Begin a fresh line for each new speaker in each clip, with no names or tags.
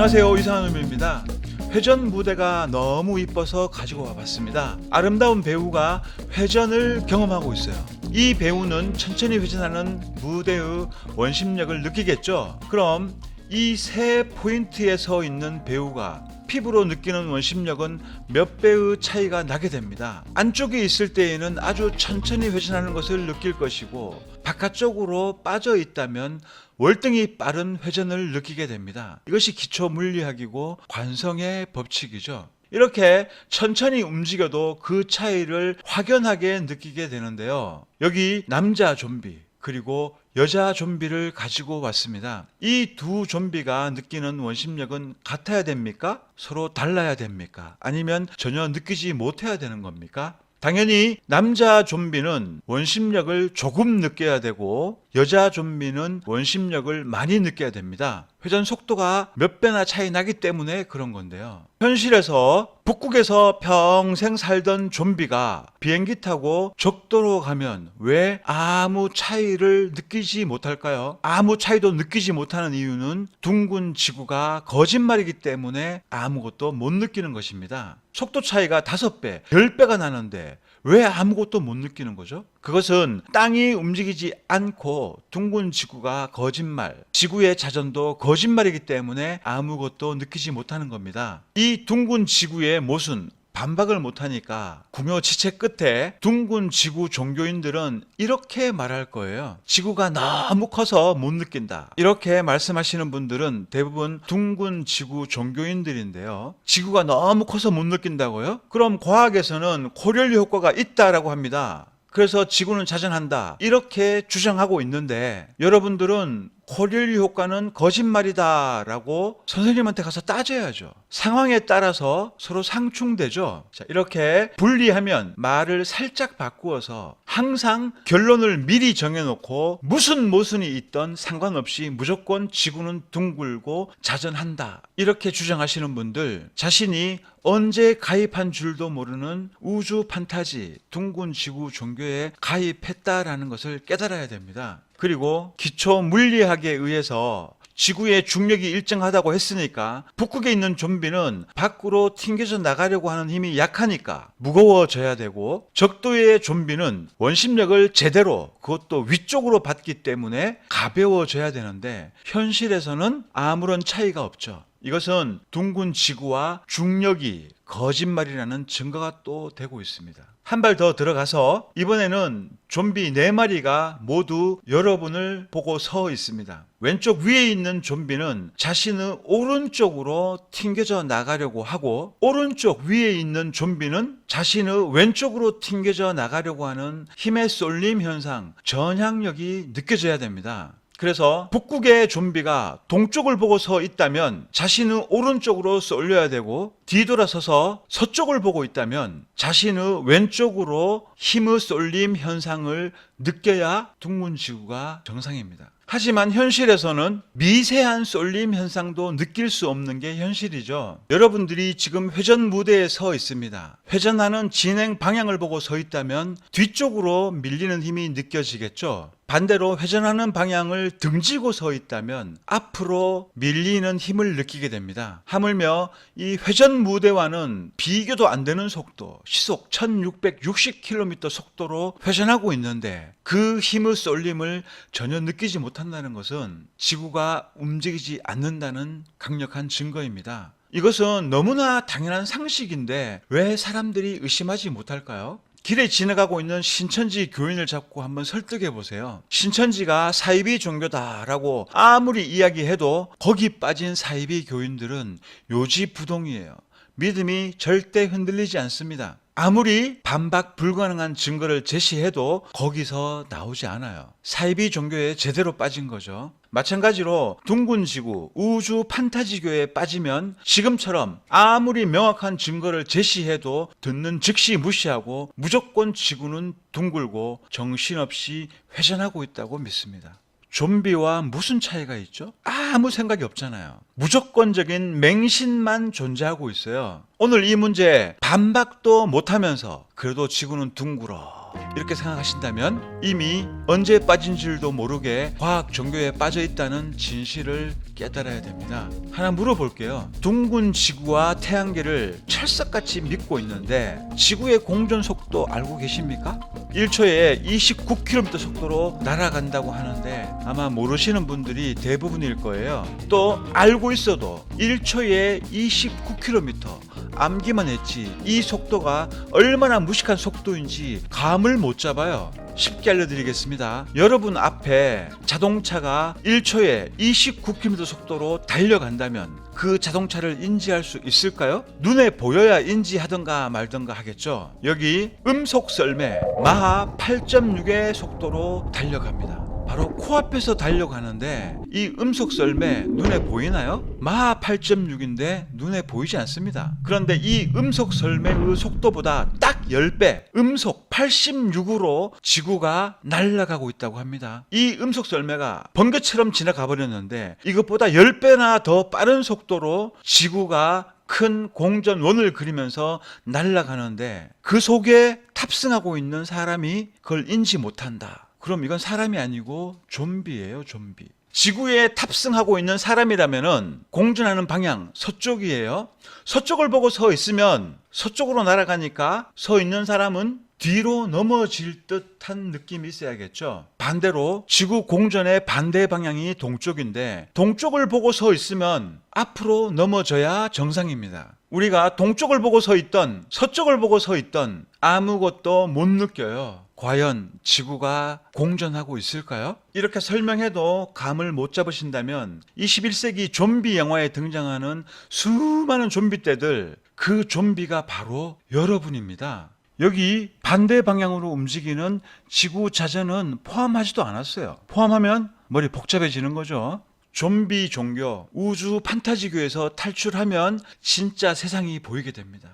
안녕하세요, 이상은입니다. 회전 무대가 너무 이뻐서 가지고 와봤습니다. 아름다운 배우가 회전을 경험하고 있어요. 이 배우는 천천히 회전하는 무대의 원심력을 느끼겠죠. 그럼 이 세 포인트에 서 있는 배우가 피부로 느끼는 원심력은 몇 배의 차이가 나게 됩니다. 안쪽에 있을 때에는 아주 천천히 회전하는 것을 느낄 것이고, 바깥쪽으로 빠져 있다면 월등히 빠른 회전을 느끼게 됩니다. 이것이 기초 물리학이고 관성의 법칙이죠. 이렇게 천천히 움직여도 그 차이를 확연하게 느끼게 되는데요. 여기 남자 좀비 그리고 여자 좀비를 가지고 왔습니다. 이 두 좀비가 느끼는 원심력은 같아야 됩니까? 서로 달라야 됩니까? 아니면 전혀 느끼지 못해야 되는 겁니까? 당연히 남자 좀비는 원심력을 조금 느껴야 되고 여자 좀비는 원심력을 많이 느껴야 됩니다. 회전 속도가 몇 배나 차이 나기 때문에 그런 건데요. 현실에서 북극에서 평생 살던 좀비가 비행기 타고 적도로 가면 왜 아무 차이를 느끼지 못할까요? 아무 차이도 느끼지 못하는 이유는 둥근 지구가 거짓말이기 때문에 아무것도 못 느끼는 것입니다. 속도 차이가 5배, 10배가 나는데 왜 아무것도 못 느끼는 거죠? 그것은 땅이 움직이지 않고 둥근 지구가 거짓말, 지구의 자전도 거짓말이기 때문에 아무것도 느끼지 못하는 겁니다. 이 둥근 지구의 못은 반박을 못하니까 궁여지체 끝에 둥근 지구 종교인들은 이렇게 말할 거예요. 지구가 너무 커서 못 느낀다. 이렇게 말씀하시는 분들은 대부분 둥근 지구 종교인들인데요. 지구가 너무 커서 못 느낀다고요? 그럼 과학에서는 코릴류 효과가 있다라고 합니다. 그래서 지구는 자전한다 이렇게 주장하고 있는데, 여러분들은 코릴류 효과는 거짓말이다 라고 선생님한테 가서 따져야죠. 상황에 따라서 서로 상충되죠. 자, 이렇게 분리하면 말을 살짝 바꾸어서 항상 결론을 미리 정해놓고 무슨 모순이 있던 상관없이 무조건 지구는 둥글고 자전한다 이렇게 주장하시는 분들, 자신이 언제 가입한 줄도 모르는 우주 판타지 둥근 지구 종교에 가입했다라는 것을 깨달아야 됩니다. 그리고 기초 물리학에 의해서 지구의 중력이 일정하다고 했으니까 북극에 있는 좀비는 밖으로 튕겨져 나가려고 하는 힘이 약하니까 무거워져야 되고, 적도의 좀비는 원심력을 제대로 그것도 위쪽으로 받기 때문에 가벼워져야 되는데 현실에서는 아무런 차이가 없죠. 이것은 둥근 지구와 중력이 거짓말이라는 증거가 또 되고 있습니다. 한 발 더 들어가서 이번에는 좀비 4마리가 모두 여러분을 보고 서 있습니다. 왼쪽 위에 있는 좀비는 자신의 오른쪽으로 튕겨져 나가려고 하고, 오른쪽 위에 있는 좀비는 자신의 왼쪽으로 튕겨져 나가려고 하는 힘의 쏠림 현상, 전향력이 느껴져야 됩니다. 그래서 북극의 좀비가 동쪽을 보고 서 있다면 자신의 오른쪽으로 쏠려야 되고, 뒤돌아서서 서쪽을 보고 있다면 자신의 왼쪽으로 힘의 쏠림 현상을 느껴야 둥근 지구가 정상입니다. 하지만 현실에서는 미세한 쏠림 현상도 느낄 수 없는 게 현실이죠. 여러분들이 지금 회전 무대에 서 있습니다. 회전하는 진행 방향을 보고 서 있다면 뒤쪽으로 밀리는 힘이 느껴지겠죠. 반대로 회전하는 방향을 등지고 서 있다면 앞으로 밀리는 힘을 느끼게 됩니다. 하물며 이 회전 무대와는 비교도 안 되는 속도, 시속 1660km 속도로 회전하고 있는데 그 힘의 쏠림을 전혀 느끼지 못한다는 것은 지구가 움직이지 않는다는 강력한 증거입니다. 이것은 너무나 당연한 상식인데 왜 사람들이 의심하지 못할까요? 길에 지나가고 있는 신천지 교인을 잡고 한번 설득해 보세요. 신천지가 사이비 종교다라고 아무리 이야기해도 거기 빠진 사이비 교인들은 요지부동이에요. 믿음이 절대 흔들리지 않습니다. 아무리 반박 불가능한 증거를 제시해도 거기서 나오지 않아요. 사이비 종교에 제대로 빠진 거죠. 마찬가지로 둥근 지구, 우주 판타지교에 빠지면 지금처럼 아무리 명확한 증거를 제시해도 듣는 즉시 무시하고 무조건 지구는 둥글고 정신없이 회전하고 있다고 믿습니다. 좀비와 무슨 차이가 있죠? 아무 생각이 없잖아요. 무조건적인 맹신만 존재하고 있어요. 오늘 이 문제 반박도 못하면서 그래도 지구는 둥글어 이렇게 생각하신다면 이미 언제 빠진 줄도 모르게 과학 종교에 빠져 있다는 진실을 깨달아야 됩니다. 하나 물어볼게요. 둥근 지구와 태양계를 철석같이 믿고 있는데 지구의 공전 속도 알고 계십니까? 1초에 29km 속도로 날아간다고 하는데 아마 모르시는 분들이 대부분일 거예요. 또 알고 있어도 1초에 29km 암기만 했지 이 속도가 얼마나 무식한 속도인지 감을 못 잡아요. 쉽게 알려드리겠습니다. 여러분 앞에 자동차가 1초에 29km 속도로 달려간다면 그 자동차를 인지할 수 있을까요? 눈에 보여야 인지하던가 말던가 하겠죠. 여기 음속 썰매 마하 8.6의 속도로 달려갑니다. 바로 코앞에서 달려가는데 이 음속 썰매 눈에 보이나요? 마하 8.6인데 눈에 보이지 않습니다. 그런데 이 음속 썰매의 속도보다 딱 10배 음속 86으로 지구가 날아가고 있다고 합니다. 이 음속 썰매가 번개처럼 지나가 버렸는데 이것보다 10배나 더 빠른 속도로 지구가 큰 공전원을 그리면서 날아가는데 그 속에 탑승하고 있는 사람이 그걸 인지 못한다. 그럼 이건 사람이 아니고 좀비예요, 좀비. 지구에 탑승하고 있는 사람이라면은 공전하는 방향 서쪽이에요. 서쪽을 보고 서 있으면 서쪽으로 날아가니까 서 있는 사람은 뒤로 넘어질 듯한 느낌이 있어야겠죠. 반대로 지구 공전의 반대 방향이 동쪽인데 동쪽을 보고 서 있으면 앞으로 넘어져야 정상입니다. 우리가 동쪽을 보고 서 있던 서쪽을 보고 서 있던 아무것도 못 느껴요. 과연 지구가 공전하고 있을까요? 이렇게 설명해도 감을 못 잡으신다면 21세기 좀비 영화에 등장하는 수많은 좀비 떼들 그 좀비가 바로 여러분입니다. 여기 반대 방향으로 움직이는 지구 자전은 포함하지도 않았어요. 포함하면 머리 복잡해지는 거죠. 좀비 종교, 우주 판타지교에서 탈출하면 진짜 세상이 보이게 됩니다.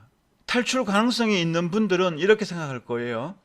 탈출 가능성이 있는 분들은 이렇게 생각할 거예요.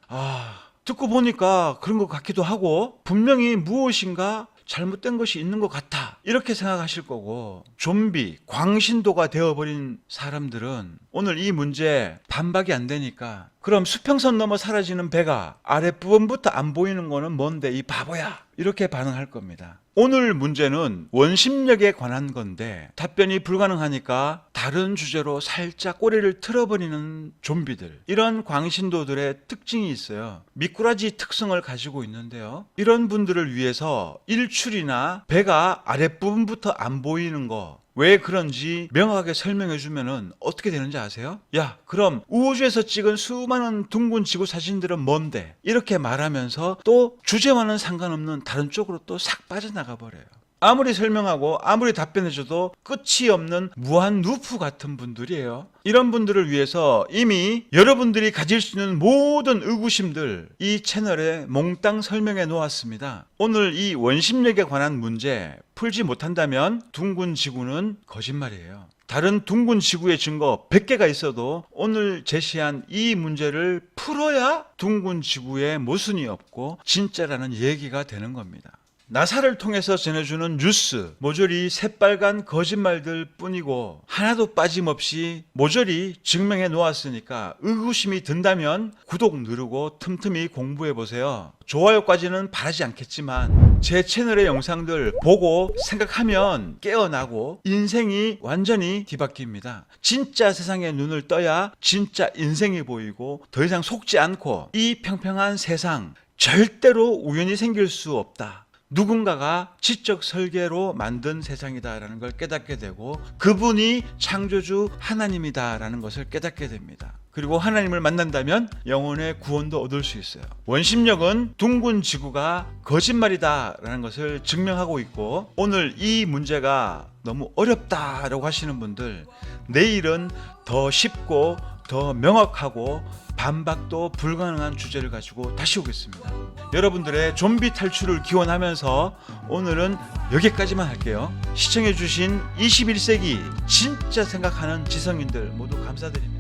듣고 보니까 그런 것 같기도 하고 분명히 무엇인가 잘못된 것이 있는 것 같아 이렇게 생각하실 거고, 좀비, 광신도가 되어버린 사람들은 오늘 이 문제 반박이 안 되니까 그럼 수평선 넘어 사라지는 배가 아랫부분부터 안 보이는 거는 뭔데 이 바보야 이렇게 반응할 겁니다. 오늘 문제는 원심력에 관한 건데 답변이 불가능하니까 다른 주제로 살짝 꼬리를 틀어버리는 좀비들, 이런 광신도들의 특징이 있어요. 미꾸라지 특성을 가지고 있는데요, 이런 분들을 위해서 일출이나 배가 아랫부분부터 안 보이는 거 왜 그런지 명확하게 설명해 주면은 어떻게 되는지 아세요? 야, 그럼 우주에서 찍은 수많은 둥근 지구 사진들은 뭔데? 이렇게 말하면서 또 주제와는 상관없는 다른 쪽으로 또 싹 빠져나가 버려요. 아무리 설명하고 아무리 답변해줘도 끝이 없는 무한 루프 같은 분들이에요. 이런 분들을 위해서 이미 여러분들이 가질 수 있는 모든 의구심들 이 채널에 몽땅 설명해 놓았습니다. 오늘 이 원심력에 관한 문제 풀지 못한다면 둥근 지구는 거짓말이에요. 다른 둥근 지구의 증거 100개가 있어도 오늘 제시한 이 문제를 풀어야 둥근 지구에 모순이 없고 진짜라는 얘기가 되는 겁니다. 나사를 통해서 전해주는 뉴스 모조리 새빨간 거짓말들 뿐이고 하나도 빠짐없이 모조리 증명해 놓았으니까 의구심이 든다면 구독 누르고 틈틈이 공부해 보세요. 좋아요까지는 바라지 않겠지만 제 채널의 영상들 보고 생각하면 깨어나고 인생이 완전히 뒤바뀝니다. 진짜 세상에 눈을 떠야 진짜 인생이 보이고 더 이상 속지 않고 이 평평한 세상 절대로 우연히 생길 수 없다. 누군가가 지적 설계로 만든 세상이다라는 걸 깨닫게 되고 그분이 창조주 하나님이다라는 것을 깨닫게 됩니다. 그리고 하나님을 만난다면 영혼의 구원도 얻을 수 있어요. 원심력은 둥근 지구가 거짓말이다라는 것을 증명하고 있고, 오늘 이 문제가 너무 어렵다라고 하시는 분들 내일은 더 쉽고 더 명확하고 반박도 불가능한 주제를 가지고 다시 오겠습니다. 여러분들의 좀비 탈출을 기원하면서 오늘은 여기까지만 할게요. 시청해주신 21세기 진짜 생각하는 지성인들 모두 감사드립니다.